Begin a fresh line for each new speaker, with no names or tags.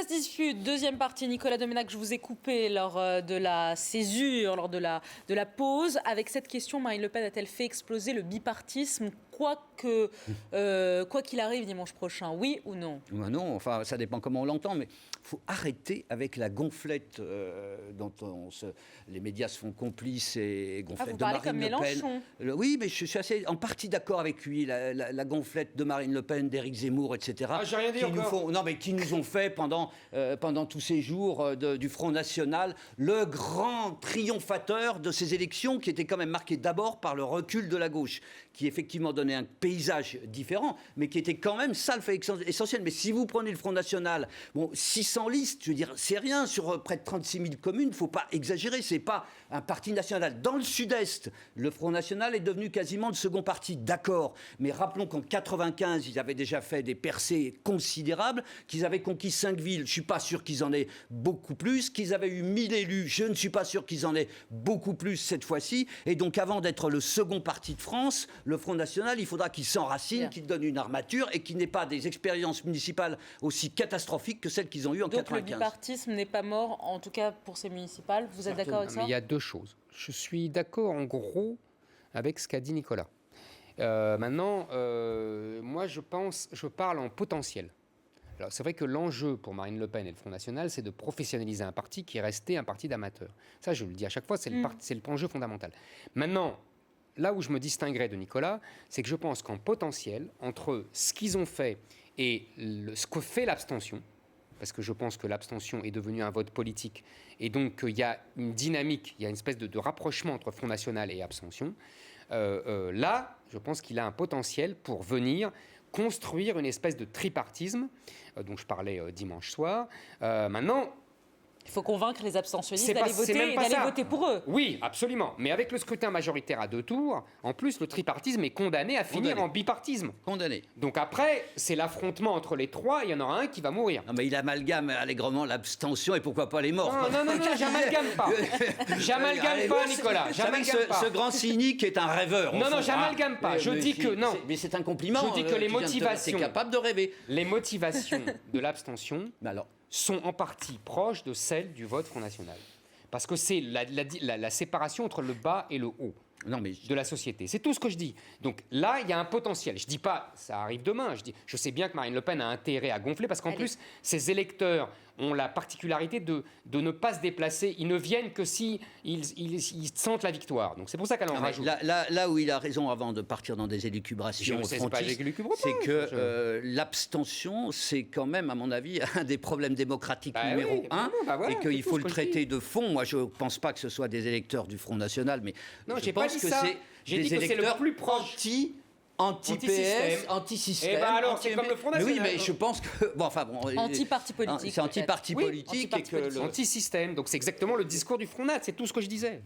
Ça se dispute. Deuxième partie. Nicolas Domenach, je vous ai coupé lors de la césure, lors de la pause. Avec cette question, Marine Le Pen a-t-elle fait exploser le bipartisme, quoi qu'il arrive dimanche prochain? Oui ou non?
Non, enfin, ça dépend comment on l'entend, mais il faut arrêter avec la gonflette dont les médias se font complices et gonflette de Marine Le Pen.
Vous parlez comme Mélenchon.
Oui, mais je suis assez en partie d'accord avec lui. La gonflette de Marine Le Pen, d'Éric Zemmour, etc.
Ah, j'ai rien dit encore.
Qui nous ont fait pendant tous ces jours du Front National le grand triomphateur de ces élections, qui étaient quand même marquées d'abord par le recul de la gauche, qui effectivement donnait un paysage différent, mais qui était quand même ça le fait essentiel. Mais si vous prenez le Front National, 600 listes, je veux dire, c'est rien sur près de 36 000 communes, il ne faut pas exagérer, c'est pas un parti national. Dans le Sud-Est, le Front National est devenu quasiment le second parti, d'accord, mais rappelons qu'en 95, ils avaient déjà fait des percées considérables, qu'ils avaient conquis 5 villes, je ne suis pas sûr qu'ils en aient beaucoup plus, qu'ils avaient eu 1000 élus, je ne suis pas sûr qu'ils en aient beaucoup plus cette fois-ci, et donc avant d'être le second parti de France, le Front National, il faudra qu'il s'enracine, qu'il donne une armature et qu'il n'ait pas des expériences municipales aussi catastrophiques que celles qu'ils ont eues en 95.
Donc le bipartisme n'est pas mort, en tout cas pour ces municipales. Vous êtes d'accord avec ça?
Mais il y a deux choses. Je suis d'accord en gros avec ce qu'a dit Nicolas. Maintenant, moi je parle en potentiel. Alors c'est vrai que l'enjeu pour Marine Le Pen et le Front National, c'est de professionnaliser un parti qui est resté un parti d'amateurs. Ça, je le dis à chaque fois, c'est le enjeu fondamental. Maintenant, là où je me distinguerai de Nicolas, c'est que je pense qu'en potentiel, entre ce qu'ils ont fait et ce que fait l'abstention, parce que je pense que l'abstention est devenue un vote politique, et donc il y a une dynamique, il y a une espèce de rapprochement entre Front National et abstention, là, je pense qu'il a un potentiel pour venir construire une espèce de tripartisme dont je parlais dimanche soir. Maintenant,
il faut convaincre les abstentionnistes d'aller voter pour eux.
Oui, absolument. Mais avec le scrutin majoritaire à 2 tours, en plus, le tripartisme est condamné à finir en bipartisme.
Condamné.
Donc après, c'est l'affrontement entre les trois, il y en aura un qui va mourir.
Non, mais il amalgame allègrement l'abstention et pourquoi pas les morts.
Non, j'amalgame pas. J'amalgame pas, Nicolas. J'amalgame pas.
Ce grand cynique est un rêveur.
Non, j'amalgame pas. Je dis que non.
Mais c'est un compliment.
Je dis que les motivations.
Tu es capable de rêver.
Les motivations de l'abstention sont en partie proches de celles du vote Front National. Parce que c'est la séparation entre le bas et le haut de la société. C'est tout ce que je dis. Donc là, il y a un potentiel. Je ne dis pas ça arrive demain. Je sais bien que Marine Le Pen a intérêt à gonfler parce qu'en plus, ses électeurs ont la particularité de ne pas se déplacer. Ils ne viennent que si ils sentent la victoire. Donc c'est pour ça qu'elle en rajoute.
Là où il a raison avant de partir dans des élucubrations frontistes, c'est que l'abstention, c'est quand même, à mon avis, un des problèmes démocratiques numéro 1 et qu'il faut le traiter de fond. Moi, je ne pense pas que ce soit des électeurs du Front National, mais je pense que c'est des électeurs
plus proche.
Anti-PS, anti-système.
Et ben alors, c'est comme le Front National.
Oui, mais je pense que...
Anti-parti politique.
C'est anti-parti politique.
Anti-système. Donc c'est exactement le discours du Front National. C'est tout ce que je disais.